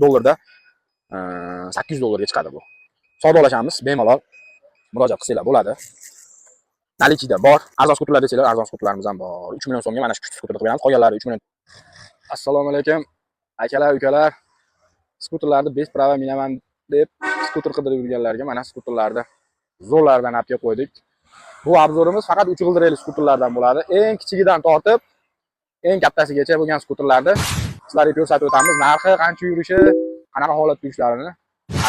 Dollarda 800 dollarga chiqadi bu. Savdolashamiz, bemalol murojaat qilsanglar bo'ladi. Nalichida bor. Arzon skuterlar desanglar, arzon skuterlarimiz ham bor. 3 million so'mga mana shu kuchli skuterni beramiz. Qolganlari 3 million. Assalomu alaykum. Akalar, ukalar. Skuterlarni bes prava minaman deb skuter qidirib yurganlarga mana skuterlarni zo'rlardan apga qo'ydik. Bu obzorimiz faqat 3 g'ildirali skuterlardan bo'ladi. Eng kichigidan tortib eng kattasigacha bo'lgan skuterlarni sizlarga ko'rsatib o'tamiz. Narxi, qancha yurishi, qanaqa holatda yurishlarini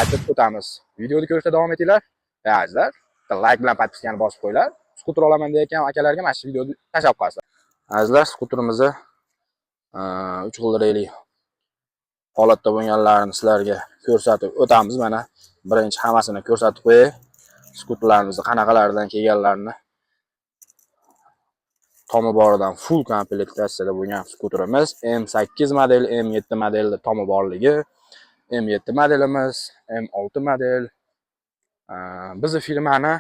aytib o'tamiz. Videoni ko'rishda davom etinglar. Azizlar, like bilan podpiskani bosib qo'yinglar. Skuter olaman deyotgan akalarga mana shu videoni tashlab qo'yasizlar. Azizlar, skuterimizni 3 g'ildirali holatda bo'lganlarini sizlarga ko'rsatib o'tamiz. Mana birinchi hammasini ko'rsatib qo'yay. Skuterlarimizni qanaqalardan kelganlarini. Tomi boridan full komplektatsiyada bo'lgan skuterimiz. M8 model, M7 modelda tomi borligi. M7 modelimiz, M6 model. Bizning firmani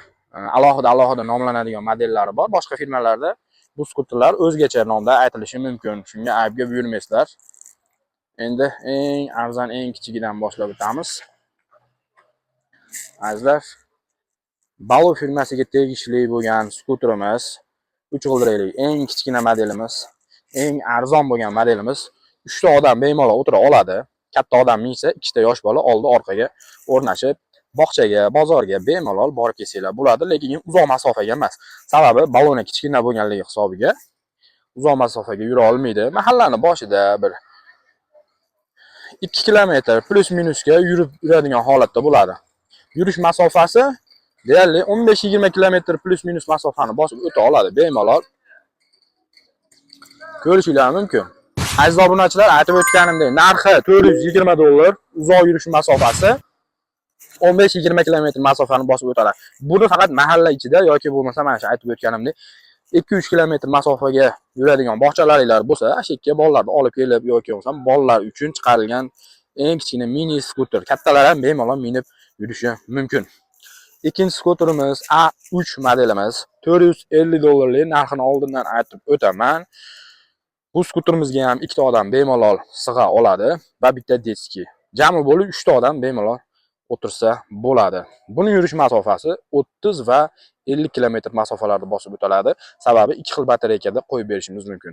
alohida nomlanadigan modellari bor. Boshqa firmalarda bu skuterlar o'zgacha nomda aytilishi mumkin. Shunga aybga buyurmaysizlar. Endi eng arzon, eng kichigidan boshlab o'tamiz. Azizlar, Balo firmasiga tegishli bo'lgan skuterimiz 3 g'ildirali eng kichkina modelimiz, eng arzon bo'lgan modelimiz. 3 ta odam bemalol o'tira oladi. Katta odam minsa, 2 ta yosh bola oldi orqaga o'rnashib, bog'chaga, bozorga bemalol borib kelsanglar bo'ladi, lekin uzoq masofaga emas. Sababi baloni kichkina bo'lganligi hisobiga uzoq masofaga yura olmaydi. Mahallani boshida bir 2 kilometr plus minusga yurib yuradigan holatda bo'ladi. Yurish masofasi deyarli 15-20 kilometr plus minus masofani bosib o'ta oladi bemalol. Ko'rishinglar mumkin. Aziz obunachilar, aytib o'tganimdek, narxi 420 dollar, uzoq yurish masofasi 15-20 kilometr masofani bosib o'tadi. Buni faqat mahalla ichida yoki bo'lmasa mana shu aytib o'tganimdek 2-3 kilometr masofaga yuradigan bog'chalaringlar bo'lsa, ashakka bolalarni olib kelib yoki bo'lmasa bolalar uchun chiqarilgan eng kichkina mini skuter. Kattalar ham bemalol minib yurishi mumkin. Ikkinchi skuterimiz A3 modelimiz 450 dollarlik narxini oldindan aytib o'taman. Bu skuterimizga ham 2 ta odam bemalol sig'a oladi va bitta detski. Jami bo'lib 3 ta odam bemalol o'tirsa bo'ladi. Buni yurish masofasi 30 va 50 kilometr masofalarni bosib o'tadi. Sababi 2 xil batareykada qo'yib berishimiz mumkin.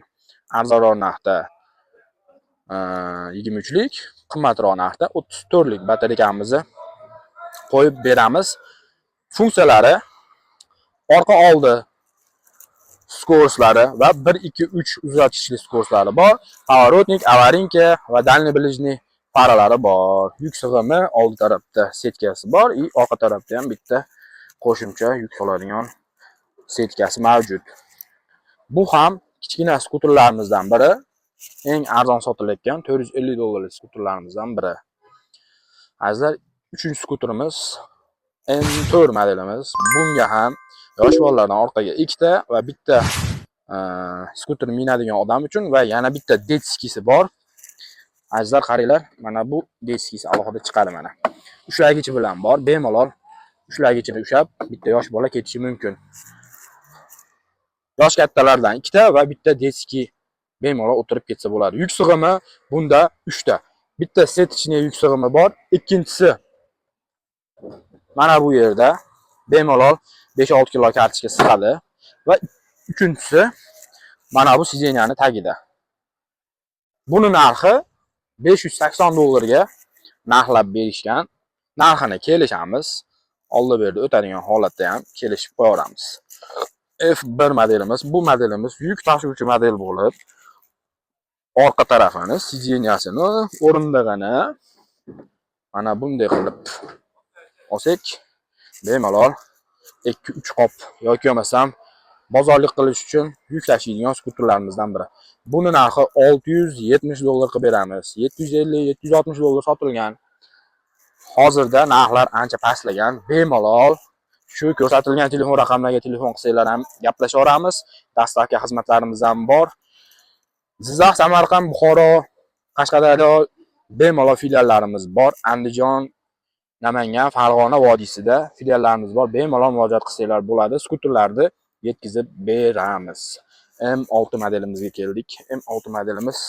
Arzonroq narxda 23 lik, qimmatroq narxda 34 lik batareykamizni qo'yib beramiz. Funksiyalari orqa oldi skorstlari va 1-2-3 uzatgichli skorslari bor. Поворотник, аварийка va дальний ближний faralari bor. Yuk sig'imi oldi tarafda setkasi bor, orqa tarafda ham bitta qo'shimcha yuk soladigan setkasi mavjud. Bu ham kichkina skuterlarimizdan biri, eng arzon sotilayotgan 450 dollarlik skuterlarimizdan biri. Azizlar, 3-chi skuterimiz M4 modelimiz. Bunga ham yosh bolalardan orqaga 2 ta va bitta skuter minadigan odam uchun va yana bitta detskisi bor. Azizlar, qaranglar, mana bu detskisi alohida chiqadi mana. Ushlagichi bilan bor, bemalol ushlagichini ushab bitta yosh bola ketishi mumkin. Yosh kattalardan 2 ta va bitta detski bemalol o'tirib ketsa bo'ladi. Yuk sig'imi bunda 3 ta. Bitta setichniy yuk sig'imi bor, ikkinchisi mana bu yerda bemalol 5-6 kilo kartochka sig'adi va uchinchisi mana bu sideniyani tagida. Buni narxi 580 dollarga narxlab berishgan. Narxini kelishamiz. Oldi berdi o'tadigan holatda ham kelishib qo'yamiz. F1 modelimiz. Bu modelimiz yuk tashuvchi model bo'lib, orqa tarafini, sideniyasini, o'rindig'ini mana bunday qilib olsak, bemalol 2-3 qop yoki bo'lmasam bozorlik qilish uchun yuk tashiydigan skuterlarimizdan biri. Buni narxi 670 dollar qilib beramiz. 750-760 dollar sotilgan. Hozirda narxlar ancha pastlagan. Bemalol shu ko'rsatilgan telefon raqamlariga telefon qilsanglar ham gaplashaveramiz. Dastlabki xizmatlarimiz ham bor. Jizzax, Samarqand, Buxoro, Qashqadaryo bemalol filiallarimiz bor. Andijon, Namangan, Farg'ona vodiysida filiallarimiz bor. Bemalol murojaat qilsanglar bo'ladi. Skuterlarni yetkazib beramiz. M6 modelimizga keldik. M6 modelimiz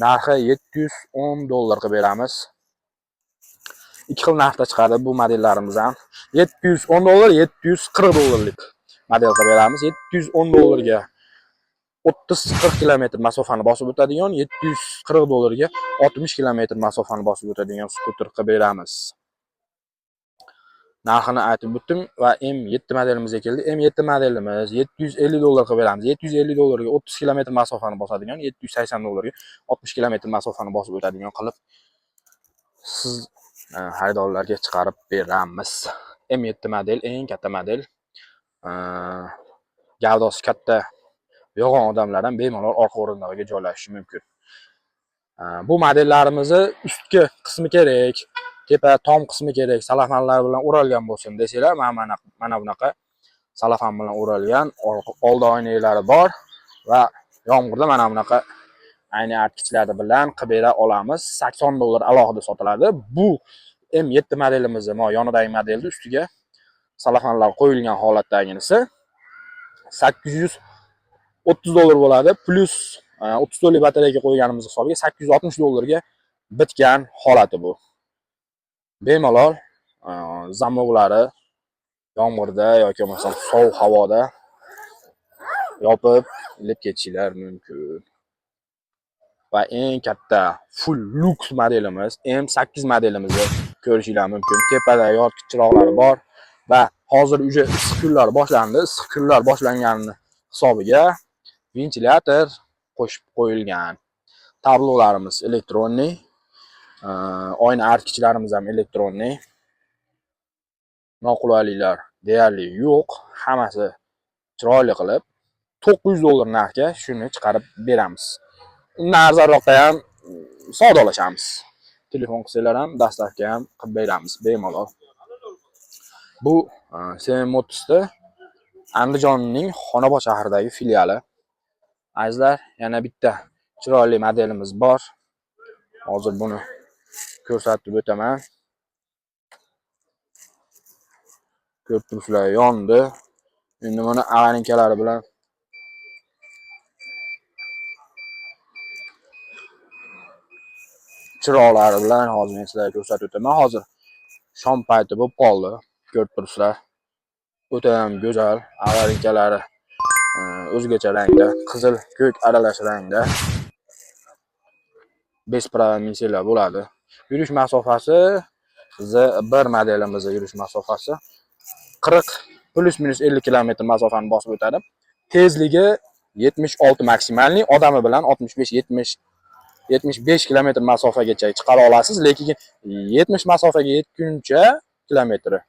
narxi 710 dollar qilib beramiz. ikki xil narxda chiqadi bu modellarimiz ham. 710 dollar, 740 dollarlik model qilib beramiz. 710 dollarga 30-40 kilometr masofani bosib o'tadigan, 740 dollarga 60 kilometr masofani bosib o'tadigan skuter qilib beramiz. Narxini aytib o'tdim va M7 modelimizga keldi. M7 modelimiz 750 dollar qilib beramiz. 750 dollarga 30 kilometr masofani bosadigan, 780 dollarga 60 kilometr masofani bosib o'tadigan qilib siz xaridorlarga chiqarib beramiz. M7 model eng katta model. Gavdosi katta yo'g'on odamlar ham bemalol orqa o'rindig'iga joylashishi mumkin. Bu modellarimizni ustki qismi kerak, tepa tom qismi kerak, salafanlar bilan o'ralgan bo'lsin desanglar, mana bunaqa salafan bilan o'ralgan oldi oynalari bor va yomg'irda mana bunaqa ayni artkichlar bilan qilib bera olamiz. 80 dollar alohida sotiladi. Bu M7 modelimizni, yonidagi modelni ustiga salafanlar qo'yilgan holatdaginisi 830 dollar bo'ladi. Plus 30 dollar batareyaga qo'yganimiz hisobiga 860 dollarga bitgan holati bu. Bemalol zamoqlari yomg'irda yoki masalan sovuq havoda yopib ilib ketishlar mumkin. Va eng katta full lux modelimiz M8 modelimizni ko'rishinglar mumkin. Tepada yoritgich chiroqlari bor va hozir uje issiq kunlar boshlandi. Issiq kunlar boshlangani hisobiga ventilyator qo'shib qo'yilgan. Tablolarimiz elektronniy, oyna artkichlarimiz ham elektronniy. Noqulayliklar deyarli yo'q. Hammasi chiroyli qilib 900 dollar narxga shuni chiqarib beramiz. Undan arzonroqqa ham savdolashamiz. Telefon qilsanglar ham dastavka ham qilib beramiz bemalol. Bu Seven Motors'da Andijonning Xonobod shahridagi filiali. Azizlar, yana bitta chiroyli modelimiz bor. Hozir buni ko'rsatib o'taman. Ko'rib turibsizlar, yondi. Endi mana avarinkalari bilan chiroqlari bilan hozir men sizlarga ko'rsatib o'taman. Hozir shom payti bo'lib qoldi. Ko'rib turibsizlar. O'ta ham go'zal, avarinkalari o'zgacha rangda, qizil, ko'k aralash rangda. Besprava minsanglar bo'ladi. Yurish masofasi bir modelimizning yurish masofasi 40 plus minus 50 kilometr masofani bosib o'tadi. Tezligi 76 maksimalniy, odami bilan 65 kilometr masofagacha chiqara olasiz, lekin 70 masofaga yetguncha kilometri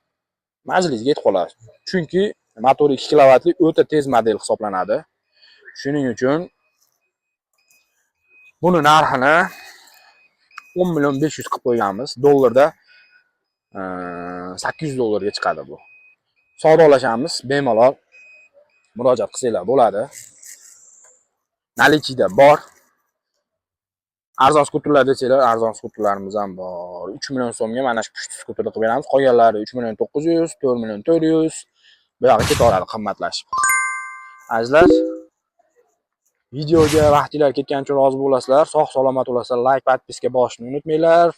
majlisga yetib qolasiz. Chunki motori 2 kilovatli o'ta tez model hisoblanadi. Shuning uchun buni narxini 10 million 500 qilib qo'yganmiz. Dollarda 800 dollarga chiqadi bu. Savdolashamiz, bemalol murojaat qilsanglar bo'ladi. Nalichida bor. Arzon skuterlar desanglar, arzon skuterlarimiz ham bor. 3 million so'mga mana shu pushti skuterni qilib beramiz. Qolganlari 3 million 900, 4 million 400. Bu yoqqa ketaveradi qimmatlashib. Azizlar, videoga vaqtinglar ketganicha rozi bo'lasizlar, sog' salomat bo'lasizlar, like, podpiska bosishni unutmanglar.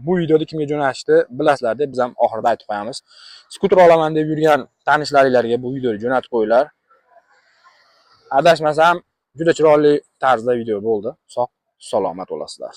Bu videoni kimga jo'natishni bilasizlar deb biz ham oxirida aytib qo'yamiz. Skuter olaman deb yurgan tanishlaringlarga bu videoni jo'natib qo'yinglar. Adashmasam, juda chiroyli tarzda video bo'ldi. Sog' salomat bo'lasizlar.